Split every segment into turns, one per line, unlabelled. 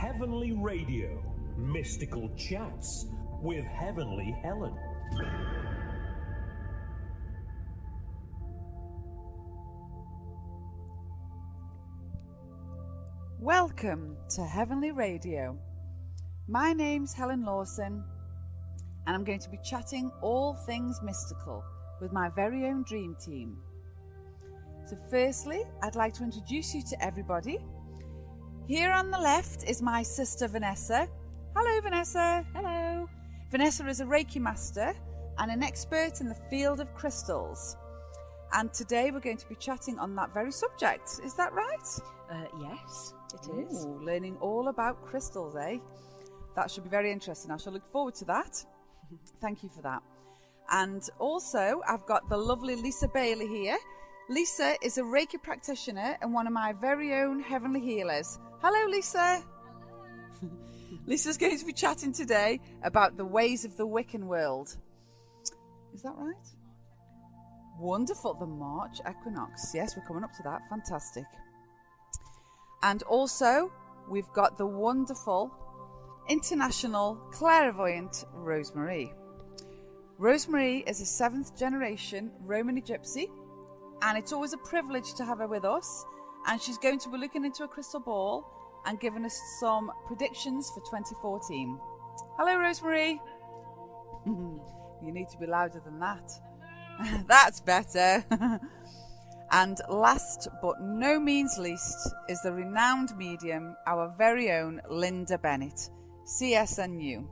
Heavenly Radio, mystical chats with Heavenly Helen.
Welcome to Heavenly Radio. My name's Helen Lawson, and I'm going to be chatting all things mystical with my very own dream team. So firstly, I'd like to introduce you to everybody. Here on the left is my sister Vanessa. Hello Vanessa.
Hello.
Vanessa is a Reiki master and an expert in the field of crystals. And today we're going to be chatting on that very subject. Is that right?
Yes, it is.
Ooh, learning all about crystals, eh? That should be very interesting. I shall look forward to that. Thank you for that. And also, I've got the lovely Lisa Bailey here. Lisa is a Reiki practitioner and one of my very own heavenly healers. Hello, Lisa. Hello. Lisa's going to be chatting today about the ways of the Wiccan world. Is that right? Wonderful. The March Equinox. Yes, we're coming up to that. Fantastic. And also, we've got the wonderful international clairvoyant Rosemary. Rosemary is a 7th generation Romany gypsy, and it's always a privilege to have her with us. And she's going to be looking into a crystal ball and giving us some predictions for 2014. Hello, Rosemary. You need to be louder than that. That's better. And last but no means least is the renowned medium, our very own Linda Bennett, CSNU.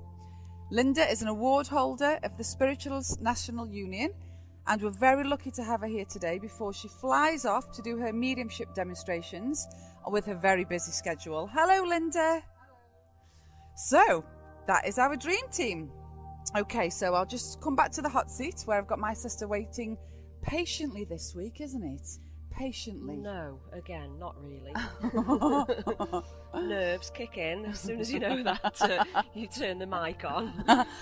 Linda is an award holder of the Spiritualist National Union, and we're very lucky to have her here today before she flies off to do her mediumship demonstrations with her very busy schedule. Hello, Linda. So, that is our dream team. Okay, so I'll just come back to the hot seat where I've got my sister waiting patiently this week, isn't it? Patiently.
No, again, not really. Nerves kick in as soon as you know that you turn the mic on.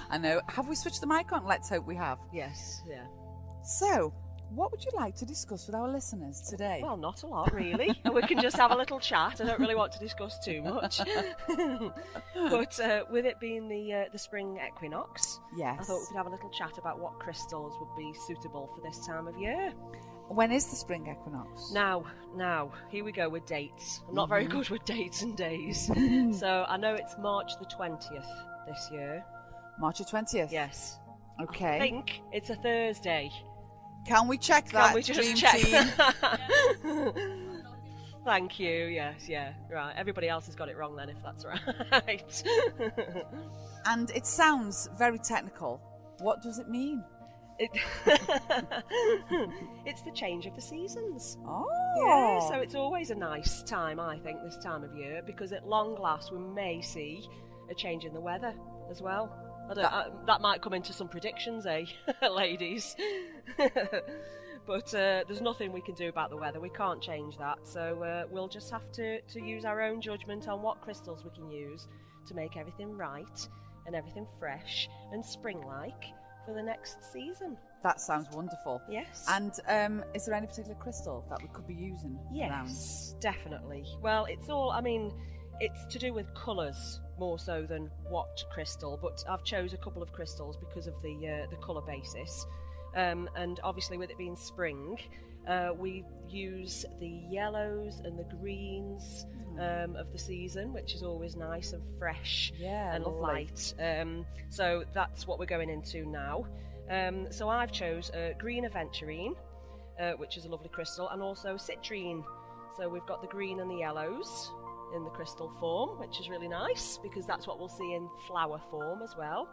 I know. Have we switched the mic on? Let's hope we have.
Yes, yeah.
So, what would you like to discuss with our listeners today?
Well, not a lot, really. We can just have a little chat. I don't really want to discuss too much. But with it being the Spring Equinox,
yes,
I thought we could have a little chat about what crystals would be suitable for this time of year.
When is the Spring Equinox?
Now, here we go with dates. I'm not very good with dates and days. So I know it's March the 20th this year.
March the 20th?
Yes.
Okay.
I think it's a Thursday.
Can we check that?
Can we just check? Thank you. Yes, yeah. Right. Everybody else has got it wrong then, if that's right.
And it sounds very technical. What does it mean?
It's the change of the seasons.
Oh.
Yeah, so it's always a nice time, I think, this time of year, because at long last we may see a change in the weather as well. That might come into some predictions, eh, ladies? But there's nothing we can do about the weather. We can't change that. So we'll just have to use our own judgment on what crystals we can use to make everything right and everything fresh and spring-like for the next season.
That sounds wonderful.
Yes.
And is there any particular crystal that we could be using around?
Yes, definitely. Well, it's to do with colours more so than what crystal, but I've chose a couple of crystals because of the colour basis. And obviously with it being spring, we use the yellows and the greens of the season, which is always nice and fresh and
lovely.
light. So that's what we're going into now. So I've chose green aventurine, which is a lovely crystal, and also citrine. So we've got the green and the yellows in the crystal form, which is really nice because that's what we'll see in flower form as well.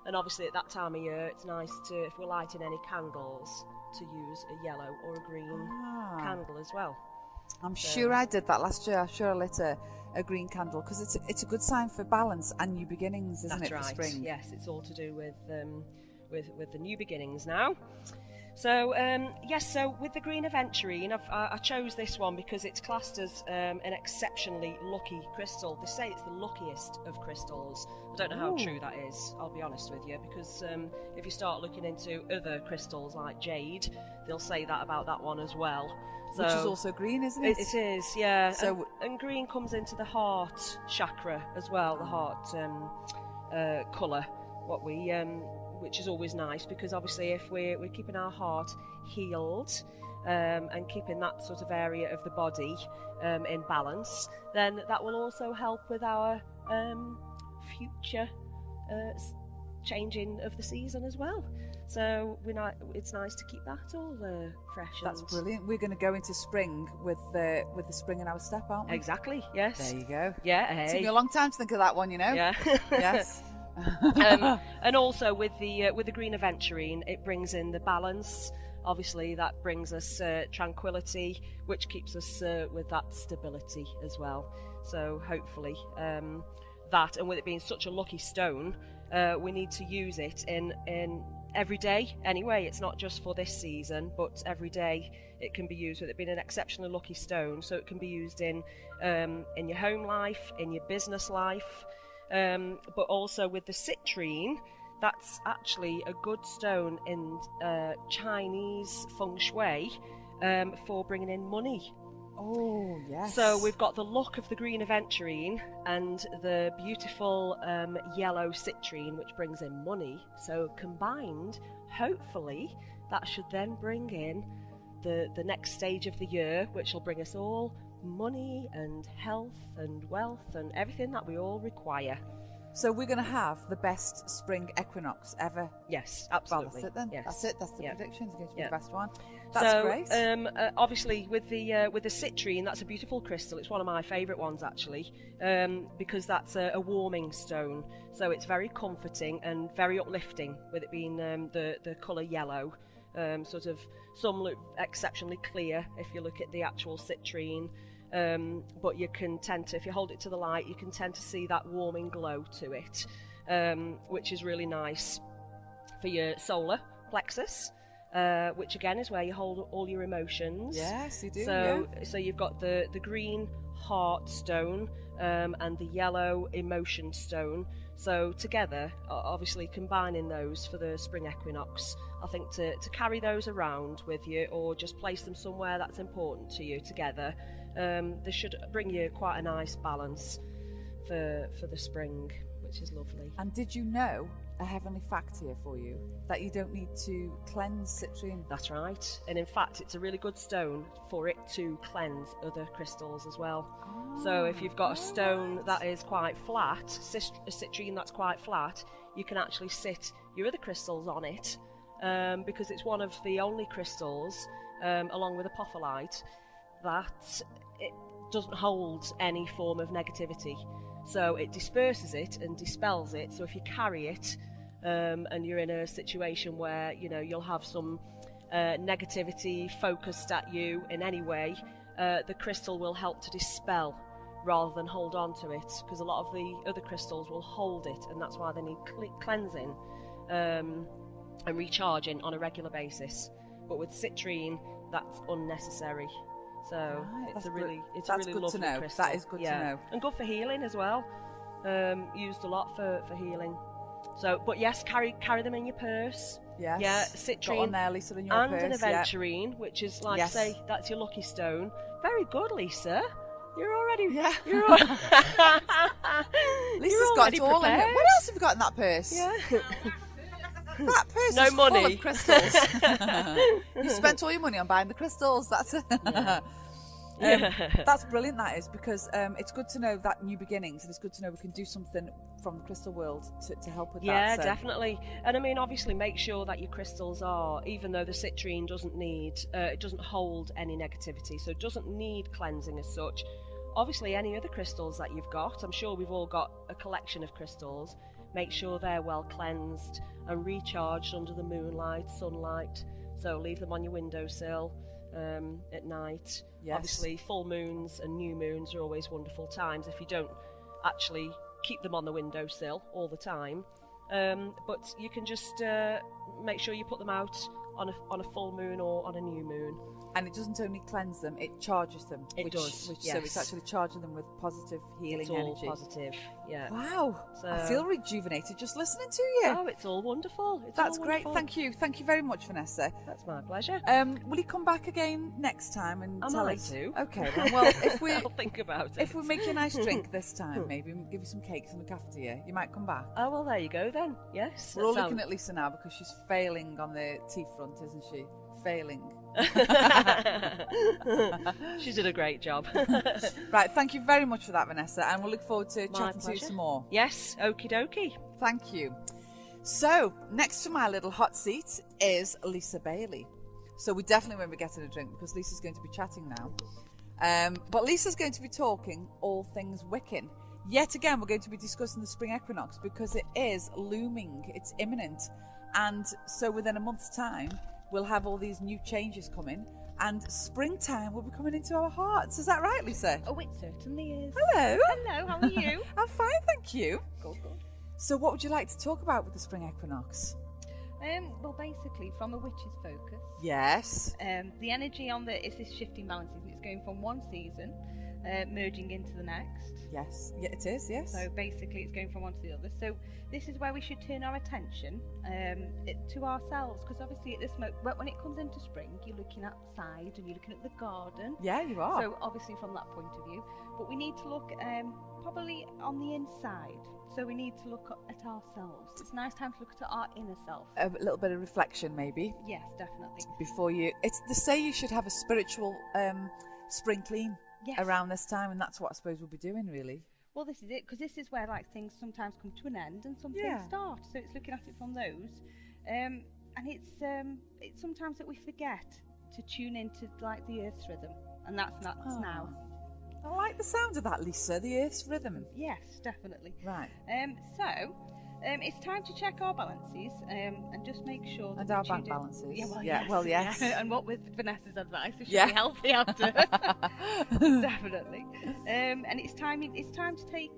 And obviously at that time of year it's nice to, if we're lighting any candles, to use a yellow or a green candle as well.
I'm sure I did that last year. I'm sure I lit a green candle because it's a good sign for balance and new beginnings, isn't
That's
it,
right.
for spring?
Yes, it's all to do with the new beginnings now. So yes, so with the green aventurine, I chose this one because it's classed as an exceptionally lucky crystal. They say it's the luckiest of crystals. I don't know how true that is, I'll be honest with you, because if you start looking into other crystals like jade, they'll say that about that one as well. So,
which is also green, isn't it?
It is, yeah.
So,
and green comes into the heart chakra as well, the heart colour, which is always nice, because obviously if we're keeping our heart healed and keeping that sort of area of the body in balance, then that will also help with our future changing of the season as well. So it's nice to keep that all fresh.
That's brilliant. We're going to go into spring with the spring in our step, aren't we?
Exactly. Yes.
There you go.
Yeah. Hey.
It took me a long time to think of that one, you know.
Yeah.
Yes.
And also with the green aventurine, it brings in the balance. Obviously, that brings us tranquility, which keeps us with that stability as well. So hopefully that, and with it being such a lucky stone, we need to use it in every day anyway. It's not just for this season, but every day it can be used, with it being an exceptionally lucky stone. So it can be used in your home life, in your business life. But also with the citrine, that's actually a good stone in Chinese feng shui for bringing in money.
Oh, yes.
So we've got the look of the green aventurine and the beautiful yellow citrine, which brings in money. So combined, hopefully, that should then bring in the next stage of the year, which will bring us all money and health and wealth and everything that we all require.
So we're going to have the best spring equinox ever.
Yes, absolutely.
Well, that's it then.
Yes.
That's it. That's the prediction. It's going to be the best one.
That's
so, great.
Obviously, with the citrine, that's a beautiful crystal. It's one of my favourite ones actually, because that's a warming stone. So it's very comforting and very uplifting, with it being the colour yellow. Sort of, some look exceptionally clear if you look at the actual citrine. But you can tend to, if you hold it to the light, you can tend to see that warming glow to it, which is really nice for your solar plexus, which again is where you hold all your emotions.
Yes, you do.
So you've got the green heart stone and the yellow emotion stone. So together, obviously combining those for the spring equinox, I think to carry those around with you, or just place them somewhere that's important to you together. They should bring you quite a nice balance for the spring, which is lovely.
And did you know a heavenly fact here for you, that you don't need to cleanse citrine?
That's right. And in fact, it's a really good stone for it to cleanse other crystals as well. So if you've got a stone that is quite flat, a citrine that's quite flat, you can actually sit your other crystals on it, because it's one of the only crystals, along with apophyllite, that it doesn't hold any form of negativity. So it disperses it and dispels it. So if you carry it and you're in a situation where you'll have some negativity focused at you in any way, the crystal will help to dispel rather than hold on to it, because a lot of the other crystals will hold it, and that's why they need cleansing and recharging on a regular basis. But with citrine, that's unnecessary. So
right,
it's a really
good
lovely
to know.
crystal.
That is good to know.
And good for healing as well. Used a lot for healing. So, but yes, carry them in your purse.
Yes.
Yeah, citrine.
Got on there, Lisa, in your
and
purse.
an aventurine, which is like,
yes.
say, that's your lucky stone. Very good, Lisa. You're already.
Yeah.
You're
Lisa's got it all in it. What else have you got in that purse?
Yeah.
That purse
No
is
money.
full of crystals. You spent all your money on buying the crystals. That's it. That's brilliant, that is, because it's good to know that new beginnings, and it's good to know we can do something from the crystal world to help with that.
Yeah, definitely. And I mean, obviously, make sure that your crystals are, even though the citrine doesn't need, it doesn't hold any negativity, so it doesn't need cleansing as such. Obviously, any other crystals that you've got, I'm sure we've all got a collection of crystals. Make sure they're well cleansed and recharged under the moonlight, sunlight. So leave them on your windowsill at night.
Yes.
Obviously, full moons and new moons are always wonderful times if you don't actually keep them on the windowsill all the time. But you can just make sure you put them out on a full moon or on a new moon.
And it doesn't only cleanse them, it charges them.
It does,
So
yes.
it's actually charging them with positive healing
It's all
energy.
positive, yeah.
Wow,
So-
I feel rejuvenated just listening to you.
Oh, it's all wonderful. It's
That's
all
great.
wonderful.
Thank you very much, Vanessa.
That's my pleasure.
Will you come back again next time and
I
tell
might
us?
do.
Okay, then. Well, if we
I'll think about it.
if we make you a nice drink this time, maybe and give you some cakes and look after you, you might come back.
Oh, well, there you go then. Yes.
We're all looking at Lisa now because she's failing on the tea front, isn't she? Failing.
She did a great job.
Right, thank you very much for that, Vanessa, and we'll look forward to
My
chatting to you
pleasure.
some more.
Yes, okie dokie.
Thank you. So, next to my little hot seat is Lisa Bailey. So we definitely won't be getting a drink because Lisa's going to be chatting now. But Lisa's going to be talking all things Wiccan. Yet again, we're going to be discussing the Spring Equinox because it is looming, it's imminent. And so within a month's time, we'll have all these new changes coming and springtime will be coming into our hearts. Is that right, Lisa?
Oh, it certainly is.
Hello.
Hello, how are you?
I'm fine, thank you.
Good, good.
So what would you like to talk about with the Spring Equinox?
Well, basically, from a witch's focus,
Yes.
the energy on is this shifting balances, and it's going from one season, merging into the next.
Yes. Yeah, it is, yes.
So basically, it's going from one to the other. So this is where we should turn our attention to ourselves, because obviously at this moment, when it comes into spring, you're looking outside and you're looking at the garden.
Yeah, you are.
So obviously from that point of view, but we need to look probably on the inside. So we need to look at ourselves. It's a nice time to look at our inner self.
A little bit of reflection, maybe,
Yes, definitely.
before you. They say you should have a spiritual spring clean
Yes.
around this time, and that's what I suppose we'll be doing, really.
Well, this is it, because this is where like things sometimes come to an end and some
Yeah.
things start. So it's looking at it from those, and it's sometimes that we forget to tune into like the Earth's rhythm, and that's now.
I like the sound of that, Lisa. The Earth's rhythm.
Yes, definitely.
Right.
So it's time to check our balances and just make sure that
And
we
our
tune
bank
in.
balances.
Yeah, well,
Yeah,
yes.
well, yes.
Yeah. And what with Vanessa's advice, it should
Yeah.
be healthy after. Definitely. And it's time to take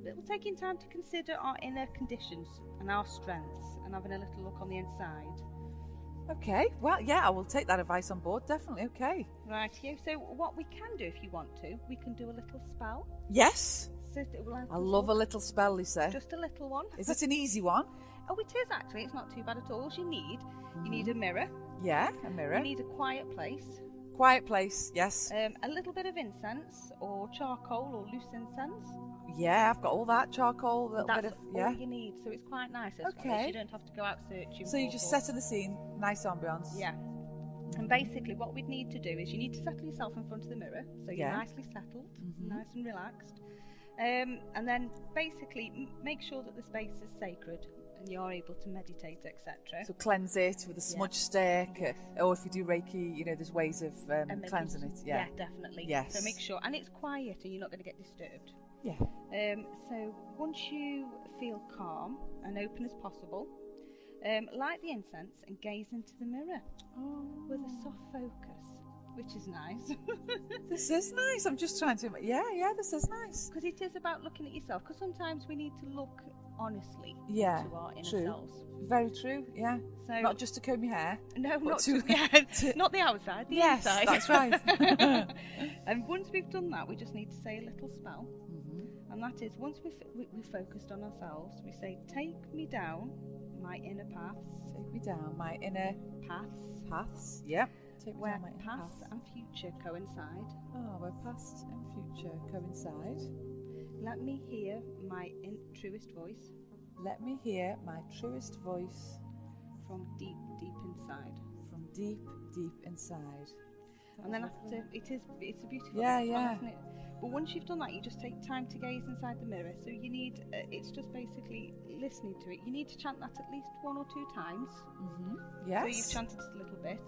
we're taking time to consider our inner conditions and our strengths and having a little look on the inside.
Okay. Well, yeah, I will take that advice on board. Definitely. Okay.
Right here. So what we can do, if you want to, we can do a little spell.
Yes.
So it will help
I
us
love a
look.
little spell, Lisa.
Just a little one.
Is it an easy one?
Oh, it is actually. It's not too bad at all. All you need a mirror.
Yeah, a mirror.
You need a quiet place.
Quiet place. Yes.
A little bit of incense or charcoal or loose incense.
Yeah, I've got all that charcoal. A little
That's
bit of
all
yeah.
you need. So it's quite nice. As
Okay.
well. You don't have to go out searching.
So you
for-
just setting the scene. Nice ambiance.
Yeah. And basically, what we'd need to do is you need to settle yourself in front of the mirror, so you're
Yeah.
nicely settled,
Mhm.
nice and relaxed. And then basically make sure that the space is sacred and you're able to meditate, etc.
So cleanse it with a smudge stick, or if you do Reiki, there's ways of
And maybe-
cleansing it. Yeah.
definitely.
Yes.
So make sure, and it's quiet and you're not going to get disturbed.
Yeah.
So once you feel calm and open as possible, light the incense and gaze into the mirror with a soft focus, which is nice.
This is nice. I'm just trying to. Yeah. This is nice.
Because it is about looking at yourself. Because sometimes we need to look honestly
Yeah.
to our inner
True.
selves.
Very true. Yeah.
So
Not just to comb your hair.
no,
but
not
to-
not the outside, the
Yes,
inside.
that's right.
And once we've done that, we just need to say a little spell,
Mhm.
and that is once we've focused on ourselves, we say, "Take me down my inner paths,
Take me down my inner paths. Yep. Take me
where
down my inner
past
paths.
and future coincide.
Oh, where past and future coincide.
Let me hear my truest voice
Let me hear my truest voice
from deep, deep inside."
from deep, deep inside.
And then after, it's a beautiful
Yeah,
little
yeah.
song, isn't it? But once you've done that, you just take time to gaze inside the mirror. So you need, it's just basically listening to it. You need to chant that at least 1 or 2 times.
Yes.
So you've chanted it a little bit.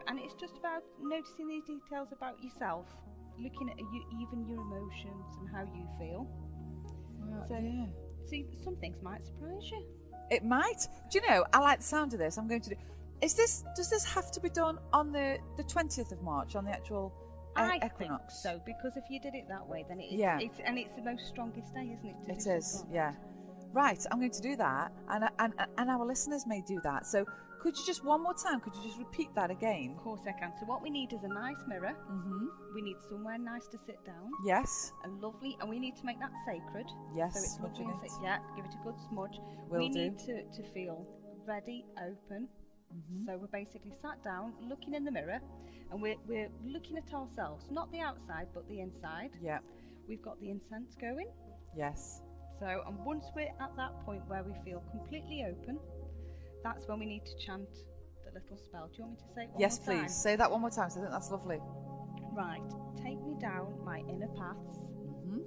And it's just about noticing these details about yourself, looking at even your emotions and how you feel.
Well,
So,
yeah.
see, some things might surprise you.
It might. Do you know? I like the sound of this. I'm going to do. Does this have to be done on the 20th of March on the actual
I
equinox?
think so, because if you did it that way, then it's the most strongest day, isn't it? to
It
do
is.
something like
Yeah. Right. I'm going to do that, and our listeners may do that. So Could you just one more time? Could you just repeat that again?
Of course I can. So what we need is a nice mirror.
Mm-hmm.
We need somewhere nice to sit down.
Yes.
And lovely, and we need to make that sacred.
Yes.
So it's
smudging
lovely
it.
and yeah, give it a good smudge.
Will
we
do.
need to feel ready, open.
Mm-hmm.
So we're basically sat down, looking in the mirror, and we're looking at ourselves, not the outside, but the inside.
Yeah.
We've got the incense going.
Yes.
So, and once we're at that point where we feel completely open, that's when we need to chant the little spell. Do you want me to say it one
Yes,
more time?
please. Say that one more time. So I think that's lovely.
Right. Take me down my inner paths,
Mm-hmm.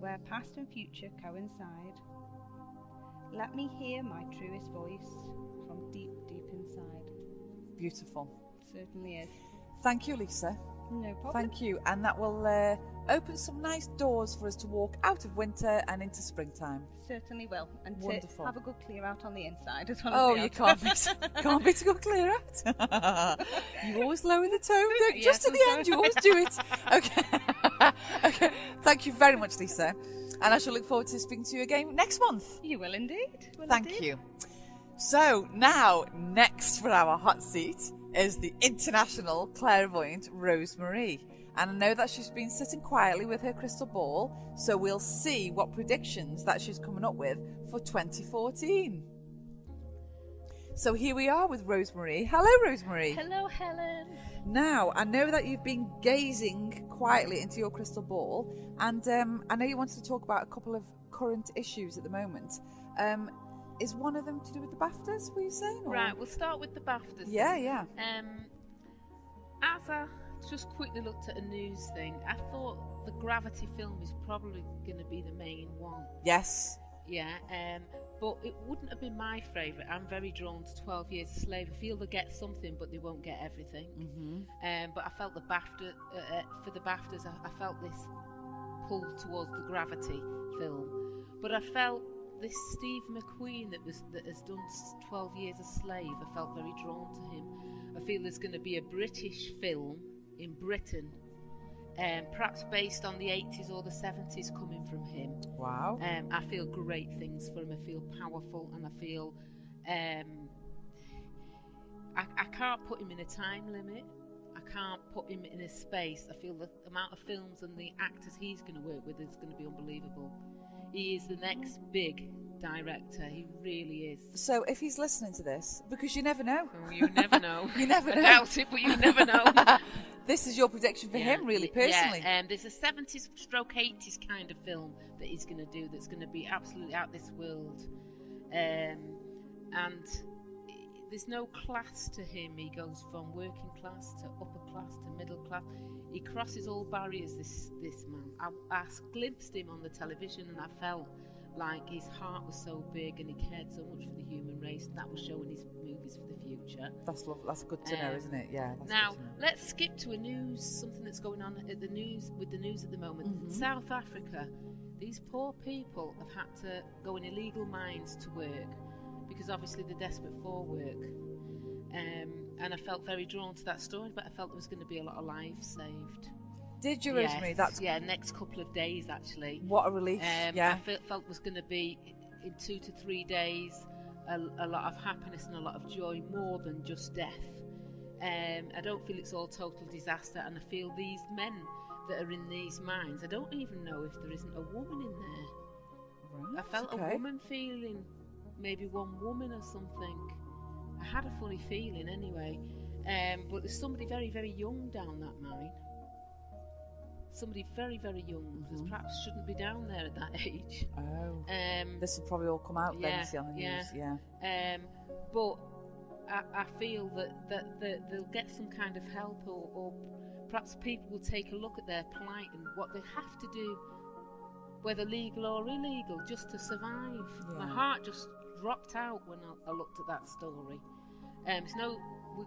where past and future coincide. Let me hear my truest voice from deep, deep inside.
Beautiful.
Certainly is.
Thank you, Lisa.
No problem.
Thank you. And that will open some nice doors for us to walk out of winter and into springtime.
Certainly will. And
Wonderful.
to have a good clear out on the inside as well.
Oh,
as the
you
outside.
can't be to go clear out. You always lower the tone, don't you?
Yes,
Just at the end, you always do it. Okay. Okay. Thank you very much, Lisa. And I shall look forward to speaking to you again next month.
You will indeed.
Thank you. So now, next for our hot seat is the international clairvoyant Rosemary. And I know that she's been sitting quietly with her crystal ball, so we'll see what predictions that she's coming up with for 2014. So here we are with Rosemary. Hello, Rosemary.
Hello, Helen.
Now, I know that you've been gazing quietly into your crystal ball, and I know you wanted to talk about a couple of current issues at the moment. Is one of them to do with the BAFTAs, were you saying? Or?
Right, we'll start with the BAFTAs.
Yeah, yeah.
As I just quickly looked at a news thing, I thought the Gravity film is probably going to be the main one.
Yes.
Yeah, but it wouldn't have been my favourite. I'm very drawn to 12 Years a Slave. I feel they get something, but they won't get everything.
Mm-hmm.
But I felt the BAFTA, for the BAFTAs, I felt this pull towards the Gravity film. But I felt this Steve McQueen that has done 12 Years a Slave, I felt very drawn to him. I feel there's going to be a British film in Britain, perhaps based on the 80s or the 70s, coming from him.
Wow.
I feel great things for him. I feel powerful, and I feel I can't put him in a time limit. I can't put him in a space. I feel the amount of films and the actors he's going to work with is going to be unbelievable. He is the next big director. He really is.
So if he's listening to this, because you never know.
Oh, you never know.
You never know.
I doubt it, but you never know.
This is your prediction for him, really, personally.
Yeah, there's a 70s stroke 80s kind of film that he's going to do that's going to be absolutely out this world. And there's no class to him. He goes from working class to upper class to middle class. He crosses all barriers, this man. I glimpsed him on the television, and I felt like his heart was so big and he cared so much for the human race, and that was showing his movies for the future.
That's lovely. That's good to know, isn't it? Yeah. That's
now
good to know.
let's skip to something that's going on at the news at the moment.
Mm-hmm.
South Africa, these poor people have had to go in illegal mines to work because obviously they're desperate for work. And I felt very drawn to that story, but I felt there was going to be a lot of lives saved.
Did you, Rosemary?
Yes,
That's
next couple of days actually.
what a relief. Yeah.
I felt was going to be in 2 to 3 days a lot of happiness and a lot of joy, more than just death. I don't feel it's all total disaster, and I feel these men that are in these mines, I don't even know if there isn't a woman in there.
Right,
I felt
okay.
a woman feeling, maybe one woman or something. I had a funny feeling anyway. But there's somebody very, very young down that mine. Somebody very, very young that perhaps shouldn't be down there at that age.
Oh. This will probably all come out then, you see, on the news. Yeah.
But I feel that they'll get some kind of help, or perhaps people will take a look at their plight and what they have to do, whether legal or illegal, just to survive.
Yeah.
My heart just dropped out when I looked at that story.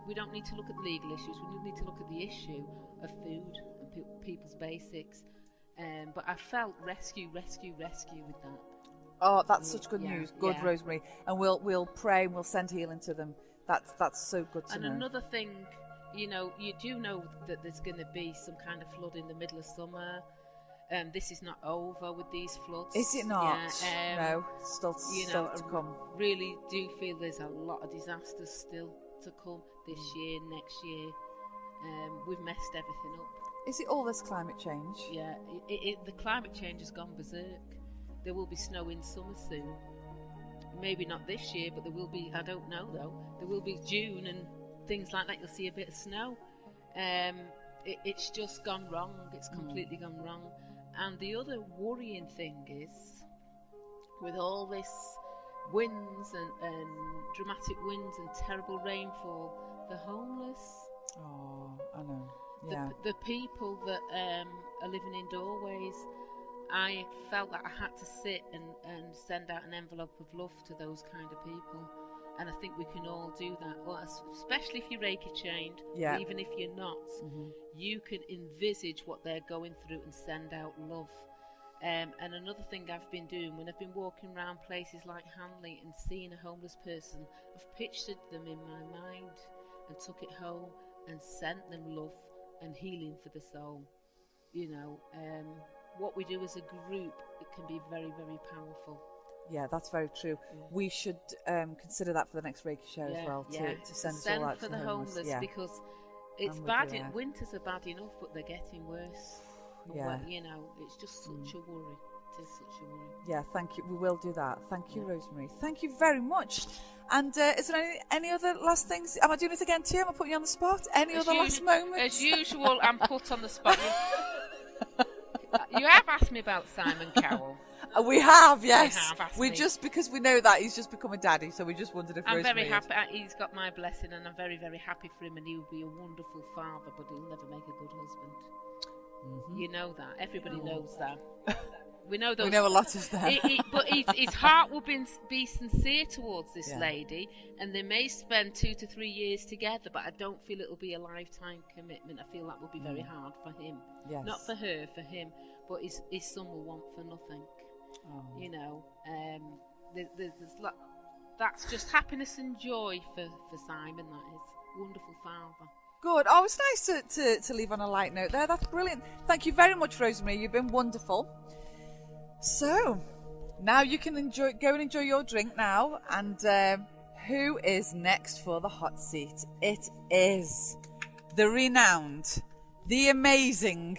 We don't need to look at legal issues. We need to look at the issue of food and people's basics. But I felt rescue with that.
Oh, that's such good
Yeah,
news. Good,
yeah.
Rosemary. And we'll pray and we'll send healing to them. That's so good to
And
know.
another thing, you do know that there's going to be some kind of flood in the middle of summer. This is not over with these floods.
Is it not?
Yeah,
No, still to come.
Really do feel there's a lot of disasters still to come this year, next year. We've messed everything up.
Is it all this climate change?
Yeah, the climate change has gone berserk. There will be snow in summer soon. Maybe not this year, but there will be, I don't know though, there will be June and things like that. You'll see a bit of snow. It's just gone wrong. It's completely gone wrong. And the other worrying thing is, with all this winds and dramatic winds and terrible rainfall, the homeless.
Oh, I know. Yeah.
The people that are living in doorways, I felt that I had to sit and send out an envelope of love to those kind of people. And I think we can all do that, well, especially if you're Reiki chained, even if you're not, you can envisage what they're going through and send out love. And another thing I've been doing, when I've been walking around places like Hanley and seeing a homeless person, I've pictured them in my mind and took it home and sent them love and healing for the soul. You know, what we do as a group, it can be very, very powerful.
Yeah, that's very true. We should consider that for the next Reiki show as well, to send us all out
for
to
the homeless, because it's bad. Winters are bad enough, but they're getting worse.
Yeah.
Well, you know, it's just such a worry. It is such a worry.
Yeah, thank you. We will do that. Thank you, Rosemary. Thank you very much. And is there any other last things? Am I doing this again too? Am I putting you on the spot? Any other last moments?
As usual, I'm put on the spot. You have asked me about Simon Cowell.
We have, yes.
We
just, because we know that he's just become a daddy, so we just wondered if
I'm
Rosemary
very happy. He's got my blessing, and I'm very, very happy for him. And he will be a wonderful father, but he'll never make a good husband. Mm-hmm. You know that. Everybody knows that. We know those.
We know a lot of them.
But his heart will be sincere towards this lady, and they may spend 2 to 3 years together. But I don't feel it will be a lifetime commitment. I feel that will be very hard for him. Yes. Not for her, for him. But his son will want for nothing. Oh. You know, that's just happiness and joy for Simon. That is wonderful father.
Good. Oh, it's nice to leave on a light note there. That's brilliant. Thank you very much, Rosemary. You've been wonderful. So now you can go and enjoy your drink now. And who is next for the hot seat? It is the renowned, the amazing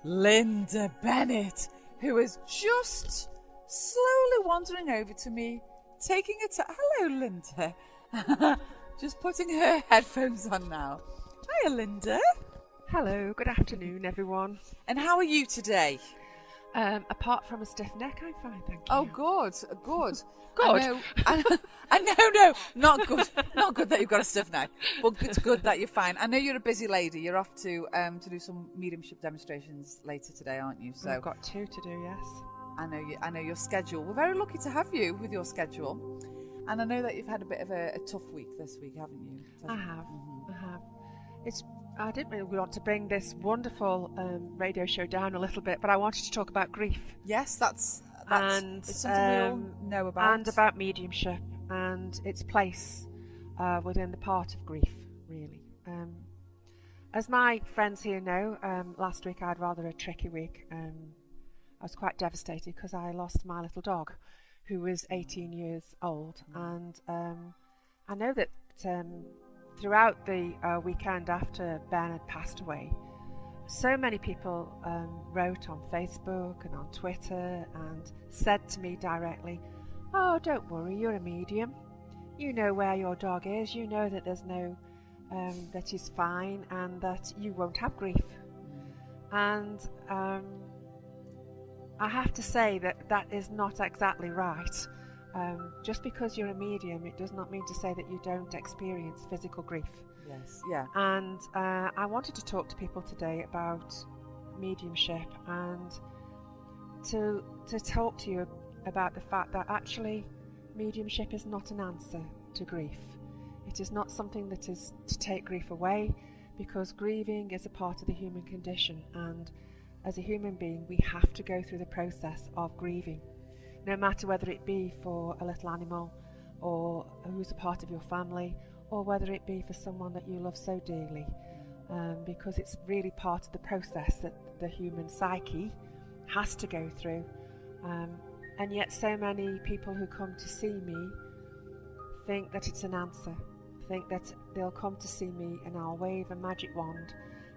Linda Bennett, who is just slowly wandering over to me, taking a hello, Linda. Just putting her headphones on now. Hiya, Linda.
Hello, good afternoon, everyone.
And how are you today?
Apart from a stiff neck, I'm fine, thank you.
Oh, good.
Good.
I know, not good. Not good that you've got a stiff neck, but it's good that you're fine. I know you're a busy lady. You're off to do some mediumship demonstrations later today, aren't you? So
I've got 2 to do, yes.
I know your schedule. We're very lucky to have you with your schedule. And I know that you've had a bit of a tough week this week, haven't you?
I have. I didn't really want to bring this wonderful radio show down a little bit, but I wanted to talk about grief.
Yes, that's it's something we all know about.
And about mediumship and its place within the part of grief, really. As my friends here know, last week I had rather a tricky week. I was quite devastated because I lost my little dog, who was 18 years old. And I know that throughout the weekend after Ben had passed away, so many people wrote on Facebook and on Twitter and said to me directly, "Oh, don't worry, you're a medium. You know where your dog is. You know that there's no, that he's fine and that you won't have grief." And I have to say that is not exactly right. Just because you're a medium, it does not mean to say that you don't experience physical grief.
Yes, yeah.
And I wanted to talk to people today about mediumship and to talk to you about the fact that actually mediumship is not an answer to grief. It is not something that is to take grief away, because grieving is a part of the human condition, and as a human being we have to go through the process of grieving, no matter whether it be for a little animal or who's a part of your family, or whether it be for someone that you love so dearly, because it's really part of the process that the human psyche has to go through. And yet so many people who come to see me think that it's an answer, think that they'll come to see me and I'll wave a magic wand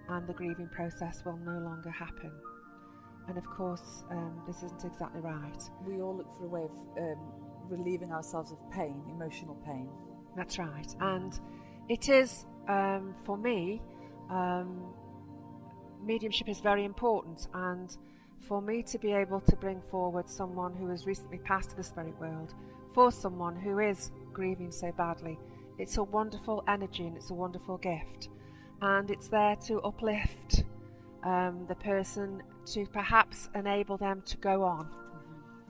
and the grieving process will no longer happen. And of course, this isn't exactly right.
We all look for a way of relieving ourselves of pain, emotional pain.
That's right. And it is, for me, mediumship is very important. And for me to be able to bring forward someone who has recently passed to the spirit world, for someone who is grieving so badly, it's a wonderful energy and it's a wonderful gift. And it's there to uplift the person, to perhaps enable them to go on.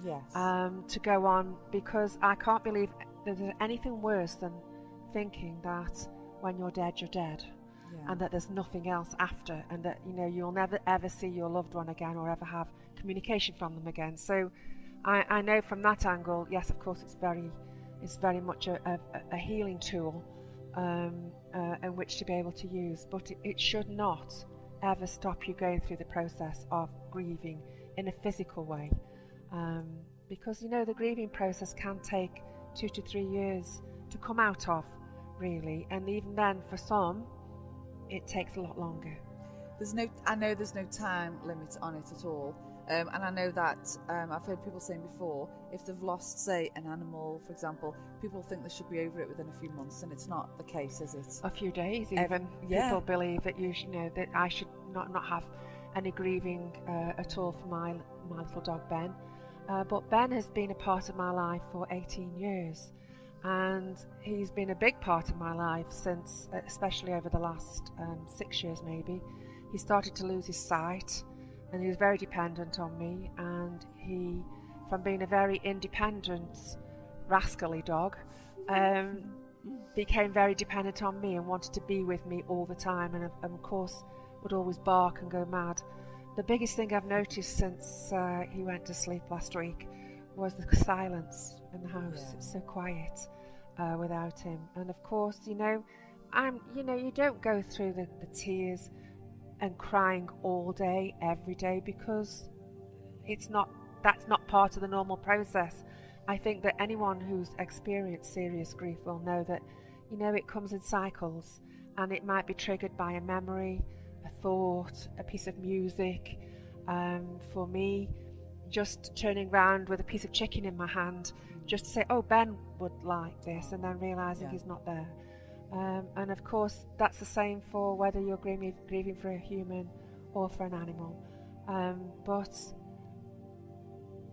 Yes.
To go on, because I can't believe there's anything worse than thinking that when you're dead,
Yeah.
and that there's nothing else after, and that you'll never ever see your loved one again or ever have communication from them again. So I know from that angle, yes, of course, it's very much a healing tool in which to be able to use, but it should not ever stop you going through the process of grieving in a physical way, because the grieving process can take 2 to 3 years to come out of, really, and even then for some it takes a lot longer.
I know there's no time limit on it at all, and I know that I've heard people saying before, if they've lost, say, an animal, for example, people think they should be over it within a few months, and it's not the case, is it?
A few days, even.
Yeah.
People believe that that I should not have any grieving at all for my little dog Ben, but Ben has been a part of my life for 18 years. And he's been a big part of my life since, especially over the last 6 years maybe. He started to lose his sight and he was very dependent on me, and he, from being a very independent, rascally dog, became very dependent on me and wanted to be with me all the time, and of course would always bark and go mad. The biggest thing I've noticed since he went to sleep last week was the silence in the house.
Yeah.
It's so quiet without him. And of course, you don't go through the tears and crying all day, every day, because that's not part of the normal process. I think that anyone who's experienced serious grief will know that, it comes in cycles, and it might be triggered by a memory, a thought, a piece of music. For me, just turning around with a piece of chicken in my hand, just to say, oh, Ben would like this, and then realising he's not there. And of course, that's the same for whether you're grieving for a human or for an animal. But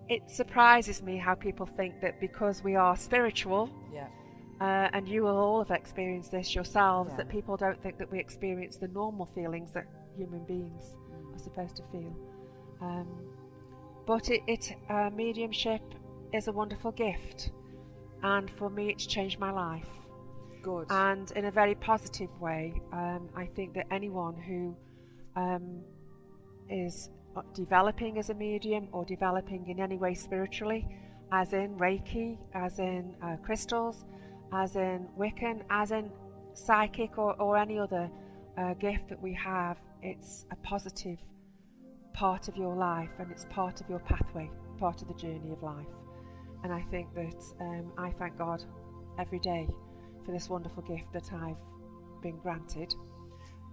it surprises me how people think that because we are spiritual, and you will all have experienced this yourselves, that people don't think that we experience the normal feelings that human beings are supposed to feel. But mediumship is a wonderful gift, and for me it's changed my life.
Good.
And in a very positive way. I think that anyone who is developing as a medium or developing in any way spiritually, as in Reiki, as in crystals, as in Wiccan, as in psychic or any other gift that we have, it's a positive part of your life, and it's part of your pathway, part of the journey of life. And I think that I thank God every day for this wonderful gift that I've been granted,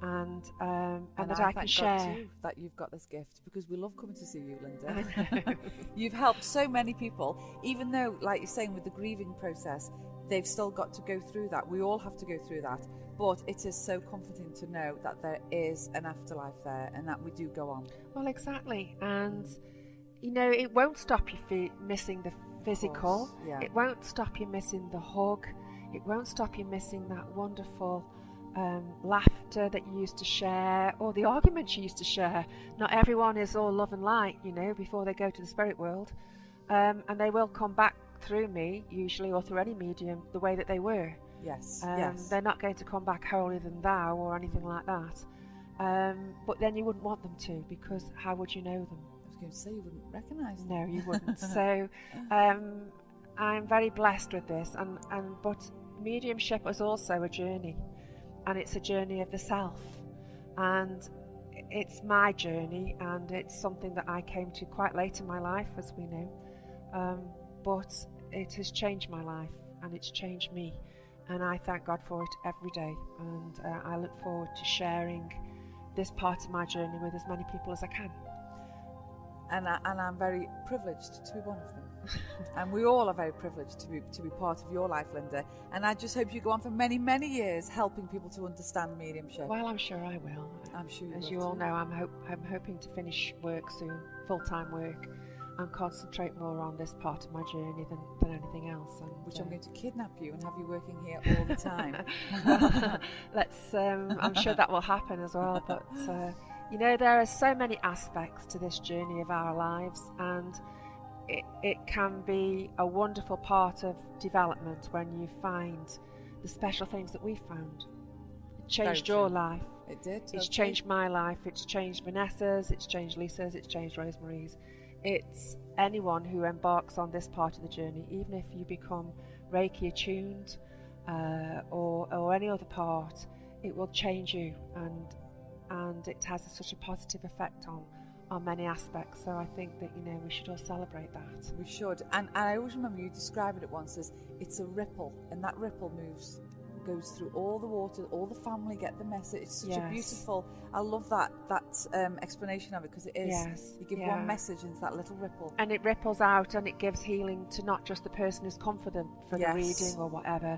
and that I can share.
God too, that you've got this gift, because we love coming to see you, Linda. You've helped so many people, even though, like you're saying, with the grieving process, they've still got to go through that. We all have to go through that, but it is so comforting to know that there is an afterlife there, and that we do go on.
Well, exactly, and it won't stop you missing the physical.
Yeah.
It won't stop you missing the hug. It won't stop you missing that wonderful laughter that you used to share, or the arguments you used to share. Not everyone is all love and light, before they go to the spirit world, and they will come back through me, usually, or through any medium, the way that they were.
Yes.
They're not going to come back holier than thou or anything like that. But then you wouldn't want them to, because how would you know them?
I was going to say you wouldn't recognise them.
No, you wouldn't. So I'm very blessed with this, but mediumship is also a journey, and it's a journey of the self, and it's my journey, and it's something that I came to quite late in my life, as we know. But it has changed my life, and it's changed me, and I thank God for it every day. And I look forward to sharing this part of my journey with as many people as I can.
And I'm very privileged to be one of them. And we all are very privileged to be part of your life, Linda. And I just hope you go on for many, many years helping people to understand mediumship.
Well, I'm sure I will.
I'm sure you
As
will
you all
too.
know, I'm hoping to finish work soon, full-time work, and concentrate more on this part of my journey than anything else. And,
Which I'm going to kidnap you and have you working here all the time.
Let's. I'm sure that will happen as well. But you know, there are so many aspects to this journey of our lives, and it can be a wonderful part of development when you find the special things that we found. It changed your life.
It did.
It's changed my life. It's changed Vanessa's. It's changed Lisa's. It's changed Rosemary's. It's anyone who embarks on this part of the journey, even if you become Reiki attuned or any other part, it will change you, and it has such a positive effect on many aspects. So I think that, you know, we should all celebrate that.
We should. And I always remember you describing it once as it's a ripple, and that ripple goes through all the water, all the family get the message. It's such a beautiful, I love that explanation of it, because it is.
Yes.
You give one message and it's that little ripple.
And it ripples out, and it gives healing to not just the person who's confident for the reading or whatever,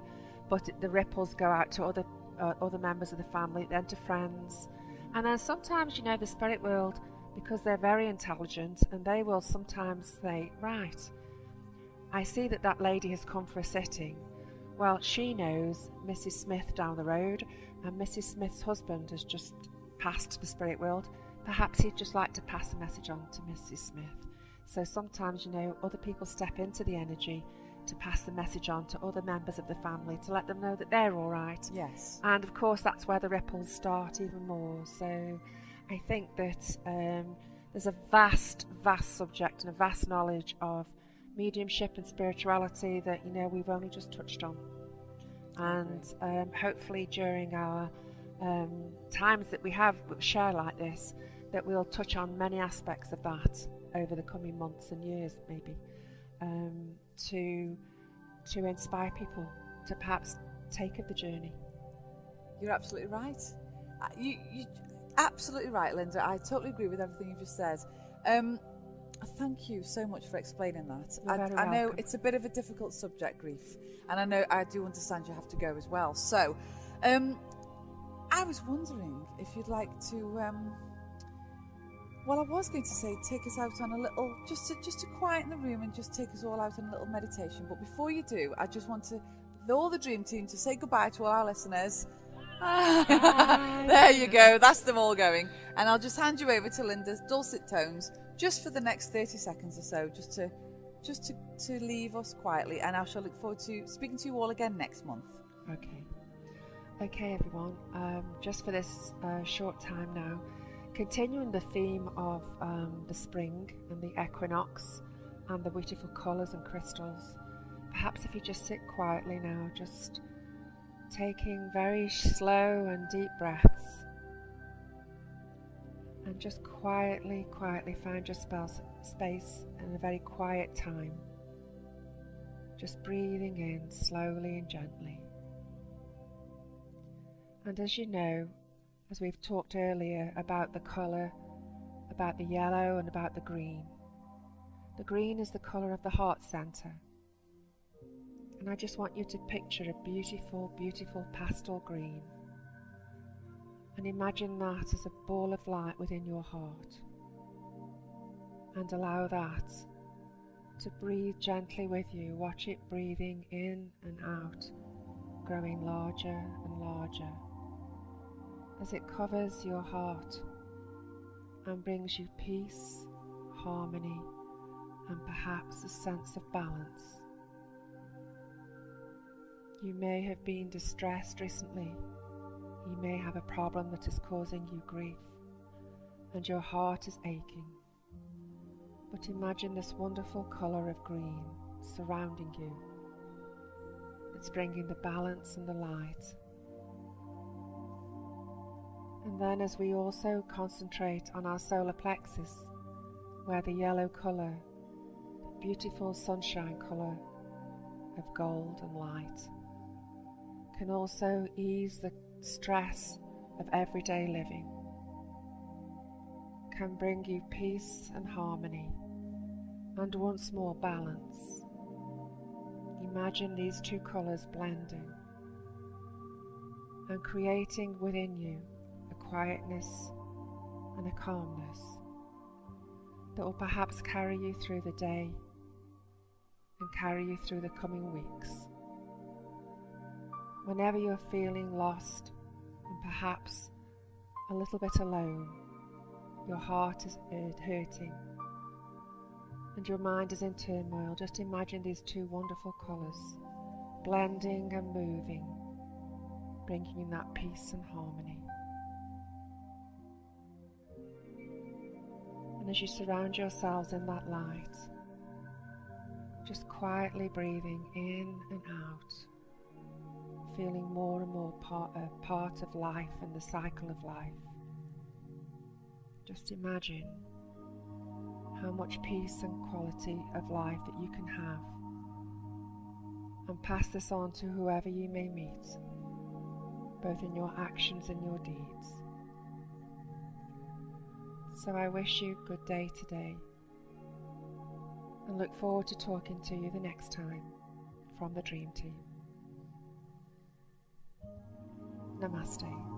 but the ripples go out to other members of the family, then to friends. And then sometimes, you know, the spirit world, because they're very intelligent, and they will sometimes say, right, I see that lady has come for a sitting. Well, she knows Mrs. Smith down the road, and Mrs. Smith's husband has just passed the spirit world. Perhaps he'd just like to pass a message on to Mrs. Smith. So sometimes, you know, other people step into the energy to pass the message on to other members of the family, to let them know that they're all right.
Yes.
And of course, that's where the ripples start even more. So I think that there's a vast subject and a vast knowledge of mediumship and spirituality that, you know, we've only just touched on. And hopefully during our times that we share like this, that we'll touch on many aspects of that over the coming months and years, maybe, to inspire people to perhaps take up the journey.
You're absolutely right. You absolutely right, Linda. I totally agree with everything you've just said. Thank you so much for explaining that. I know
welcome.
it's a bit of a difficult subject, grief, and I know I do understand you have to go as well. So, I was wondering if you'd like to. Well, I was going to say take us out on a little, just to quieten the room and just take us all out on a little meditation. But before you do, I just want all the dream team to say goodbye to all our listeners. There you go. That's them all going. And I'll just hand you over to Linda's dulcet tones just for the next 30 seconds or so, just to leave us quietly. And I shall look forward to speaking to you all again next month.
Okay, everyone. Just for this short time now, continuing the theme of the spring and the equinox and the beautiful colours and crystals, perhaps if you just sit quietly now, just taking very slow and deep breaths, and just quietly find your space in a very quiet time, just breathing in slowly and gently. And as you know, as we've talked earlier about the colour, about the yellow and about the green is the colour of the heart centre. And I just want you to picture a beautiful, beautiful pastel green, and imagine that as a ball of light within your heart, and allow that to breathe gently with you. Watch it breathing in and out, growing larger and larger as it covers your heart and brings you peace, harmony, and perhaps a sense of balance. You may have been distressed recently. You may have a problem that is causing you grief, and your heart is aching. But imagine this wonderful colour of green surrounding you. It's bringing the balance and the light. And then as we also concentrate on our solar plexus, where the yellow colour, the beautiful sunshine colour of gold and light, can also ease the stress of everyday living, can bring you peace and harmony, and once more balance. Imagine these two colours blending and creating within you a quietness and a calmness that will perhaps carry you through the day and carry you through the coming weeks. Whenever you're feeling lost and perhaps a little bit alone, your heart is hurting and your mind is in turmoil, just imagine these two wonderful colours blending and moving, bringing in that peace and harmony. And as you surround yourselves in that light, just quietly breathing in and out, feeling more and more part of life and the cycle of life. Just imagine how much peace and quality of life that you can have, and pass this on to whoever you may meet, both in your actions and your deeds. So I wish you good day today, and look forward to talking to you the next time from the Dream Team. Namaste.